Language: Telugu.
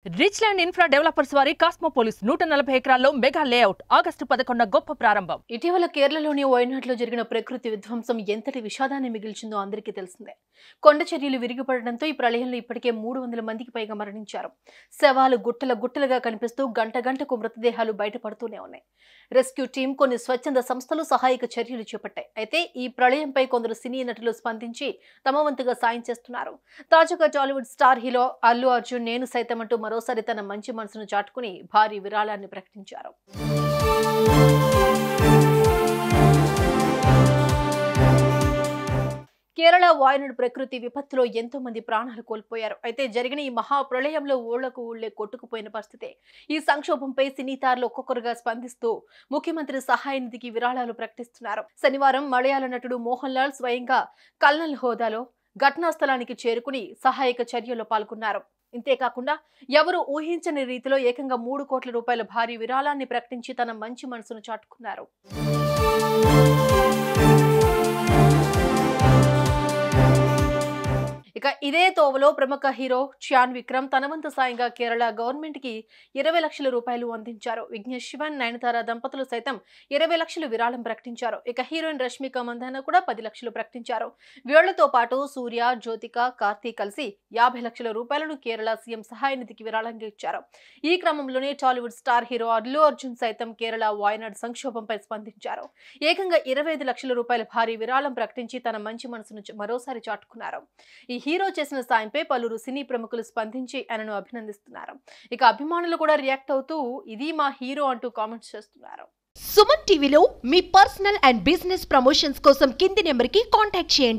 రిచ్ ల్యాండ్ ఇన్ఫ్రా డెవలపర్స్ వారి కాస్మోపోలిస్ 140 ఎకరాల్లో మెగా లేఅవుట్ ఆగస్టు 11న గొప్ప ప్రారంభం. ఇటీవల కేరళలోని వయనాడ్లో జరిగిన ప్రకృతి విధ్వంసం ఎంతటి విషాదాన్ని మిగిల్చిందో అందరికీ తెలిసిందే. కొండ చర్యలు విరిగిపడడంతో ఈ ప్రళయంలో ఇప్పటికే 300 మందికి పైగా మరణించారు. శవాలు గుట్టలుగా కనిపిస్తూ గంటకు మృతదేహాలు బయటపడుతూనే ఉన్నాయి. రెస్క్యూ టీం, కొన్ని స్వచ్ఛంద సంస్థలు సహాయక చర్యలు చేపట్టాయి. అయితే ఈ ప్రళయంపై కొందరు సినీ నటులు స్పందించి తమ వంతుగా సాయం చేస్తున్నారు. తాజాగా టాలీవుడ్ స్టార్ హీరో అల్లు అర్జున్ నేను సైతం అంటూ మరోసారి తన మంచి మనసును చాటుకుని భారీ విరాళాన్ని ప్రకటించారు. కేరళ వాయనాడ్ ప్రకృతి విపత్తులో ఎంతో మంది ప్రాణాలు కోల్పోయారు. అయితే జరిగిన ఈ మహా ప్రళయంలో ఊళ్లకు ఊళ్లే కొట్టుకుపోయిన పరిస్థితే. ఈ సంక్షోభంపై సినీ తారలు ఒక్కొక్కరుగా స్పందిస్తూ ముఖ్యమంత్రి సహాయ నిధికి విరాళాలు ప్రకటిస్తున్నారు. శనివారం మలయాళ నటుడు మోహన్ లాల్ స్వయంగా కల్నల్ హోదాలో ఘటనా స్థలానికి చేరుకుని సహాయక చర్యల్లో పాల్గొన్నారు. ఇంతేకాకుండా ఎవరు ఊహించని రీతిలో ఏకంగా 3 కోట్ల రూపాయల భారీ విరాళాన్ని ప్రకటించి తన మంచి మనసును చాటుకున్నారు. ఇక ఇదే తోవలో ప్రముఖ హీరో శ్యాన్ విక్రమ్ తన వంతు సాయంగా కేరళ గవర్నమెంట్ కి 20 లక్షల రూపాయలు అందించారు. విఘ్నేష్ శివన్, నయనతార దంపతులు సైతం 20 లక్షలు విరాళం ప్రకటించారు. ఇక హీరోయిన్ రష్మిక మందాన కూడా 10 లక్షలు ప్రకటించారు. వీళ్లతో పాటు సూర్య, జ్యోతిక, కార్తీక్ కలిసి 50 లక్షల రూపాయలను కేరళ సీఎం సహాయ నిధికి విరాళంగా ఇచ్చారు. ఈ క్రమంలోనే టాలీవుడ్ స్టార్ హీరో అల్లు అర్జున్ సైతం కేరళ వాయనాడ్ సంక్షోభంపై స్పందించారు. ఏకంగా 25 లక్షల రూపాయల భారీ విరాళం ప్రకటించి తన మంచి మనసును మరోసారి చాటుకున్నారు. ఈ హీరో చేసిన సాయంపై పలువురు సినీ ప్రముఖులు స్పందించి ఆయనను అభినందిస్తున్నారు. ఇక అభిమానులు కూడా రియాక్ట్ అవుతూ ఇది మా హీరో అంటూ కామెంట్స్ చేస్తున్నారు. సుమన్ టీవీలో మీ పర్సనల్ అండ్ బిజినెస్ ప్రమోషన్స్ కోసం కింది నెంబర్కి కాంటాక్ట్ చేయండి.